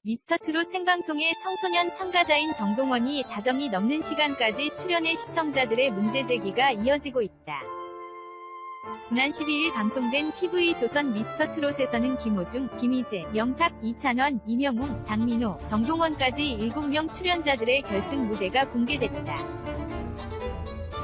미스터트롯 생방송에 청소년 참가자인 정동원이 자정이 넘는 시간까지 출연해 시청자들의 문제제기가 이어지고 있다. 지난 12일 방송된 TV조선 미스터트롯에서는 김호중, 김희재, 영탁, 이찬원, 이명웅, 장민호, 정동원까지 7명 출연자들의 결승 무대가 공개됐다.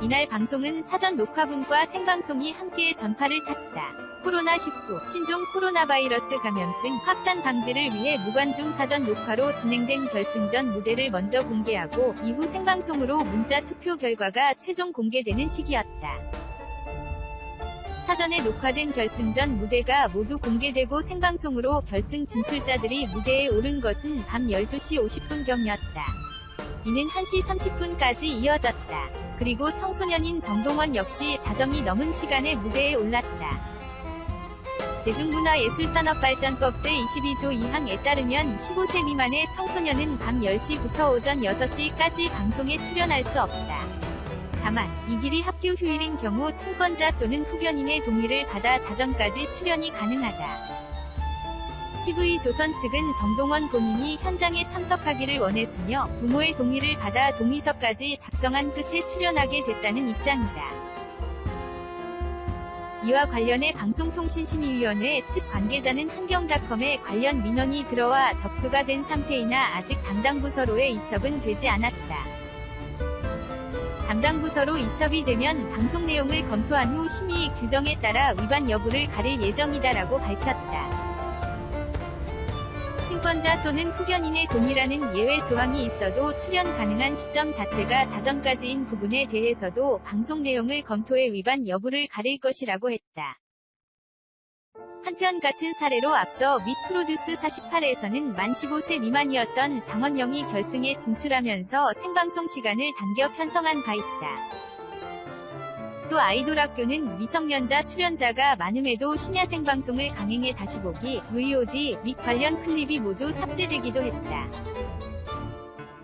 이날 방송은 사전 녹화분과 생방송이 함께 전파를 탔다. 코로나19, 신종 코로나 바이러스 감염증 확산 방지를 위해 무관중 사전 녹화로 진행된 결승전 무대를 먼저 공개하고 이후 생방송으로 문자 투표 결과가 최종 공개되는 시기였다. 사전에 녹화된 결승전 무대가 모두 공개되고 생방송으로 결승 진출자들이 무대에 오른 것은 밤 12시 50분경이었다. 이는 1시 30분까지 이어졌다. 그리고 청소년인 정동원 역시 자정이 넘은 시간에 무대에 올랐다. 대중문화예술산업발전법 제22조 2항에 따르면 15세 미만의 청소년은 밤 10시부터 오전 6시까지 방송에 출연할 수 없다. 다만, 이 길이 학교 휴일인 경우 친권자 또는 후견인의 동의를 받아 자정까지 출연이 가능하다. TV조선 측은 정동원 본인이 현장에 참석하기를 원했으며 부모의 동의를 받아 동의서까지 작성한 끝에 출연하게 됐다는 입장이다. 이와 관련해 방송통신심의위원회 측 관계자는 한경닷컴에 관련 민원이 들어와 접수가 된 상태이나 아직 담당 부서로의 이첩은 되지 않았다. 담당 부서로 이첩이 되면 방송 내용을 검토한 후 심의 규정에 따라 위반 여부를 가릴 예정이다라고 밝혔다. 친권자 또는 후견인의 동의라는 예외 조항이 있어도 출연 가능한 시점 자체가 자정까지인 부분에 대해서도 방송 내용을 검토해 위반 여부를 가릴 것이라고 했다. 한편 같은 사례로 앞서 밋 프로듀스 48에서는 만 15세 미만이었던 장원영이 결승에 진출하면서 생방송 시간을 당겨 편성한 바 있다. 또 아이돌학교는 미성년자 출연자가 많음에도 심야 생방송을 강행해 다시 보기, VOD 및 관련 클립이 모두 삭제되기도 했다.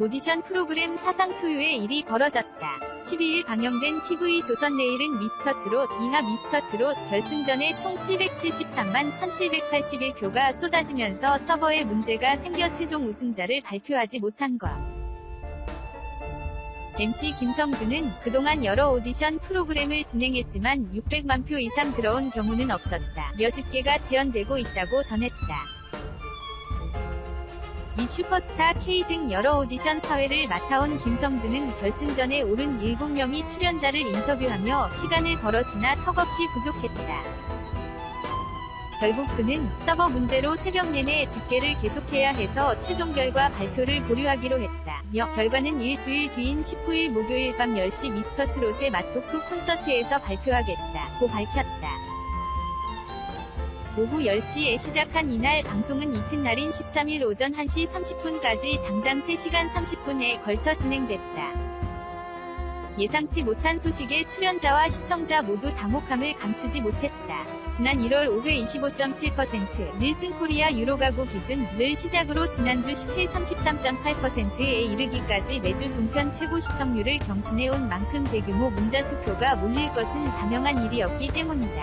오디션 프로그램 사상 초유의 일이 벌어졌다. 12일 방영된 TV조선 내일은 미스터트롯, 이하 미스터트롯 결승전에 총 773만 1781표가 쏟아지면서 서버에 문제가 생겨 최종 우승자를 발표하지 못한 것. MC 김성주는 그동안 여러 오디션 프로그램을 진행했지만 600만 표 이상 들어온 경우는 없었다. 며 집계가 지연되고 있다고 전했다. 밋 슈퍼스타 K 등 여러 오디션 사회를 맡아온 김성주는 결승전에 오른 7명의 출연자를 인터뷰하며 시간을 벌었으나 턱없이 부족했다. 결국 그는 서버 문제로 새벽 내내 집계를 계속해야 해서 최종 결과 발표를 보류하기로 했다. 며 결과는 일주일 뒤인 19일 목요일 밤 10시 미스터트롯의 맛토크 콘서트에서 발표하겠다. 고 밝혔다. 오후 10시에 시작한 이날 방송은 이튿날인 13일 오전 1시 30분까지 장장 3시간 30분에 걸쳐 진행됐다. 예상치 못한 소식에 출연자와 시청자 모두 당혹함을 감추지 못했다. 지난 1월 5회 25.7%, 닐슨 코리아 유로 가구 기준을 시작으로 지난주 10회 33.8%에 이르기까지 매주 종편 최고 시청률을 경신해온 만큼 대규모 문자투표가 몰릴 것은 자명한 일이었기 때문이다.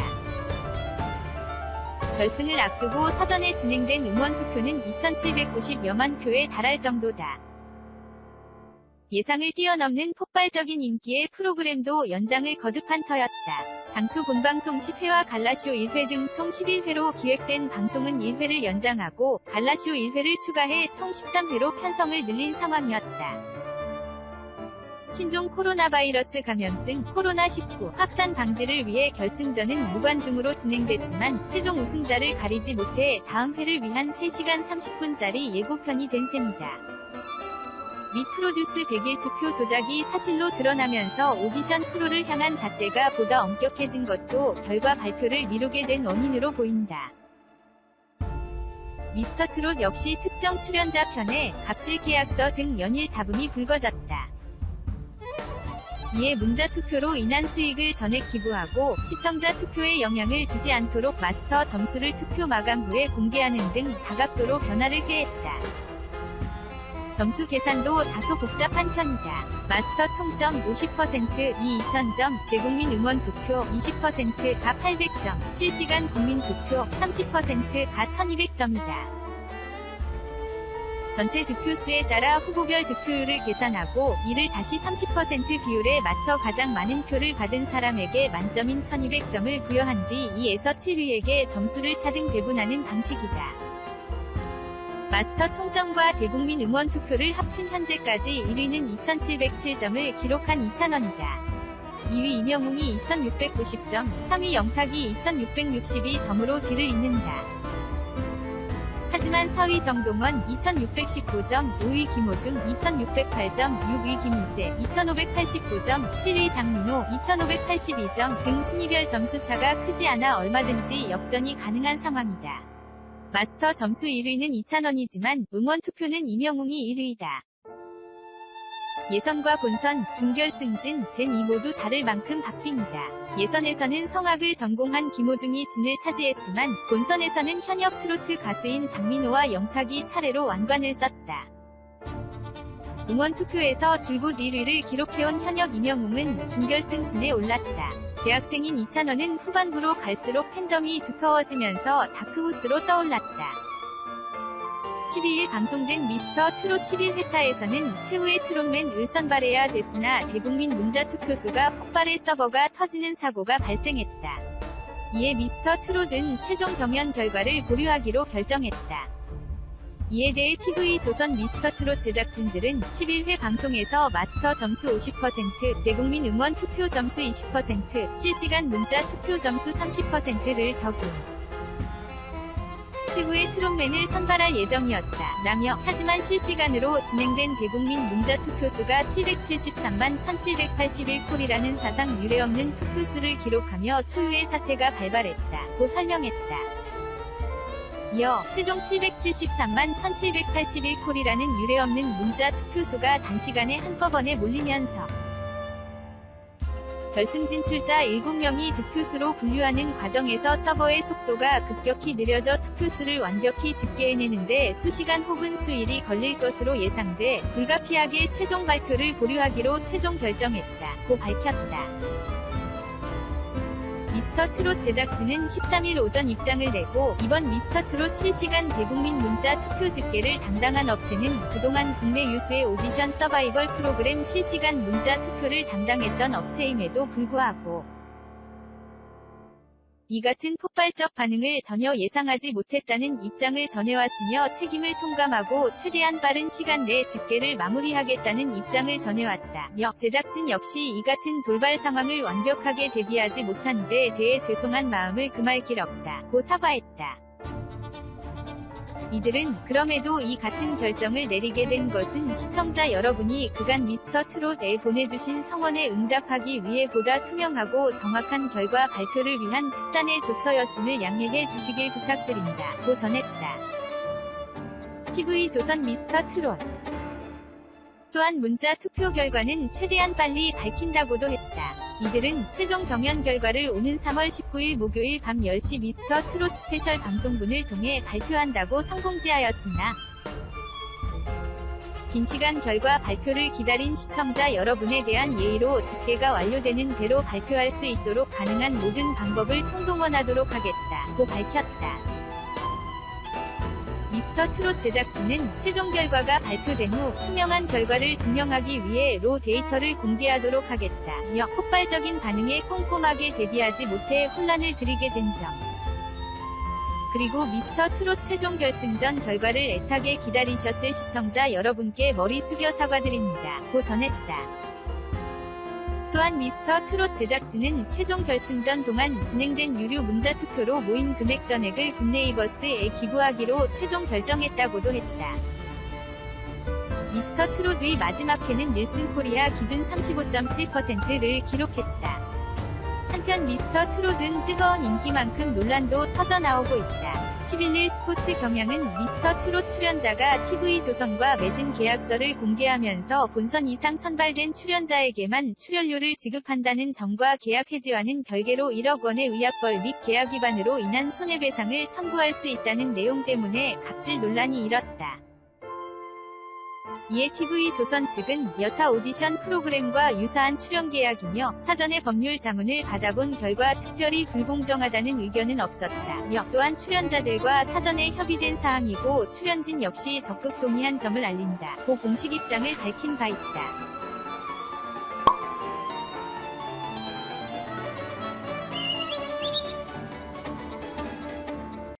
결승을 앞두고 사전에 진행된 응원투표는 2,790여만 표에 달할 정도다. 예상을 뛰어넘는 폭발적인 인기의 프로그램도 연장을 거듭한 터였다. 당초 본방송 10회와 갈라쇼 1회 등 총 11회로 기획된 방송은 1회를 연장하고 갈라쇼 1회를 추가해 총 13회로 편성을 늘린 상황이었다. 신종 코로나 바이러스 감염증 코로나19 확산 방지를 위해 결승전은 무관중으로 진행됐지만 최종 우승자를 가리지 못해 다음 회를 위한 3시간 30분짜리 예고편이 된 셈이다. 밋 프로듀스 100일 투표 조작이 사실로 드러나면서 오디션 프로를 향한 잣대가 보다 엄격해진 것도 결과 발표를 미루게 된 원인으로 보인다. 미스터트롯 역시 특정 출연자 편에 갑질 계약서 등 연일 잡음이 불거졌다. 이에 문자투표로 인한 수익을 전액 기부하고 시청자 투표에 영향을 주지 않도록 마스터 점수를 투표 마감 후에 공개하는 등 다각도로 변화를 꾀했다. 점수 계산도 다소 복잡한 편이다. 마스터 총점 50%, 이 2000점, 대국민 응원 투표 20%, 가 800점, 실시간 국민 투표 30%, 가 1200점이다. 전체 득표수에 따라 후보별 득표율을 계산하고 이를 다시 30% 비율에 맞춰 가장 많은 표를 받은 사람에게 만점인 1200점을 부여한 뒤 2에서 7위에게 점수를 차등 배분하는 방식이다. 마스터 총점과 대국민 응원 투표를 합친 현재까지 1위는 2707점을 기록한 이찬원이다. 2위 이명웅이 2690점, 3위 영탁이 2662점으로 뒤를 잇는다. 하지만 4위 정동원 2619점, 5위 김호중 2608점, 6위 김희재 2589점, 7위 장민호 2582점 등 순위별 점수차가 크지 않아 얼마든지 역전이 가능한 상황이다. 마스터 점수 1위는 이찬원이지만 응원 투표는 이명웅이 1위다. 예선과 본선, 준결승진, 젠2 모두 다를 만큼 박빙이다. 예선에서는 성악을 전공한 김호중이 진을 차지했지만 본선에서는 현역 트로트 가수인 장민호와 영탁이 차례로 완관을 썼다. 응원 투표에서 줄곧 1위를 기록해온 현역 이명웅은 준결승진에 올랐다. 대학생인 이찬원은 후반부로 갈수록 팬덤이 두터워지면서 다크호스로 떠올랐다. 12일 방송된 미스터 트롯 11회차에서는 최후의 트롯맨을 선발해야 됐으나 대국민 문자 투표수가 폭발해 서버가 터지는 사고가 발생했다. 이에 미스터 트롯은 최종 경연 결과를 보류하기로 결정했다. 이에 대해 TV조선 미스터 트롯 제작진들은 11회 방송에서 마스터 점수 50%, 대국민 응원 투표 점수 20%, 실시간 문자 투표 점수 30%를 적용. 최후의 트롯맨을 선발할 예정이었다. 라며 하지만 실시간으로 진행된 대국민 문자 투표수가 773만 1781콜이라는 사상 유례없는 투표수를 기록하며 초유의 사태가 발발했다. 고 설명했다. 이어 최종 773만 1781콜이라는 유례없는 문자 투표수가 단시간에 한꺼번에 몰리면서 결승 진출자 7명이 득표수로 분류하는 과정에서 서버의 속도가 급격히 느려져 투표수를 완벽히 집계해내는데 수시간 혹은 수일이 걸릴 것으로 예상돼 불가피하게 최종 발표를 보류하기로 최종 결정했다. 고 밝혔다. 미스터 트롯 제작진은 13일 오전 입장을 내고 이번 미스터 트롯 실시간 대국민 문자 투표 집계를 담당한 업체는 그동안 국내 유수의 오디션 서바이벌 프로그램 실시간 문자 투표를 담당했던 업체임에도 불구하고 이 같은 폭발적 반응을 전혀 예상하지 못했다는 입장을 전해왔으며 책임을 통감하고 최대한 빠른 시간 내에 집계를 마무리하겠다는 입장을 전해왔다며 제작진 역시 이 같은 돌발 상황을 완벽하게 대비하지 못한 데 대해 죄송한 마음을 금할 길 없다. 고 사과했다. 이들은 그럼에도 이 같은 결정을 내리게 된 것은 시청자 여러분이 그간 미스터 트롯에 보내주신 성원에 응답하기 위해 보다 투명하고 정확한 결과 발표를 위한 특단의 조처였음을 양해해 주시길 부탁드린다. 고 전했다. TV조선 미스터 트롯 또한 문자 투표 결과는 최대한 빨리 밝힌다고도 했다. 이들은 최종 경연 결과를 오는 3월 19일 목요일 밤 10시 미스터 트롯 스페셜 방송분을 통해 발표한다고 성공지하였으나 긴 시간 결과 발표를 기다린 시청자 여러분에 대한 예의로 집계가 완료되는 대로 발표할 수 있도록 가능한 모든 방법을 총동원하도록 하겠다. 고 밝혔다. 미스터 트롯 제작진은 최종 결과가 발표된 후 투명한 결과를 증명하기 위해 로 데이터를 공개하도록 하겠다며 폭발적인 반응에 꼼꼼하게 대비하지 못해 혼란을 드리게 된 점, 그리고 미스터 트롯 최종 결승전 결과를 애타게 기다리셨을 시청자 여러분께 머리 숙여 사과드립니다. 고 전했다. 또한 미스터 트롯 제작진은 최종 결승전 동안 진행된 유료 문자 투표로 모인 금액 전액을 굿네이버스에 기부하기로 최종 결정했다고도 했다. 미스터 트롯의 마지막 회는 닐슨 코리아 기준 35.7%를 기록했다. 한편 미스터 트롯은 뜨거운 인기만큼 논란도 터져나오고 있다. 11일 스포츠 경향은 미스터 트롯 출연자가 TV조선과 맺은 계약서를 공개하면서 본선 이상 선발된 출연자에게만 출연료를 지급한다는 점과 계약 해지와는 별개로 1억 원의 의약벌 및 계약 위반으로 인한 손해배상을 청구할 수 있다는 내용 때문에 갑질 논란이 일었다. 이에 TV조선 측은 여타 오디션 프로그램과 유사한 출연 계약이며 사전에 법률 자문을 받아본 결과 특별히 불공정하다는 의견은 없었다며 또한 출연자들과 사전에 협의된 사항이고 출연진 역시 적극 동의한 점을 알린다고 공식 입장을 밝힌 바 있다.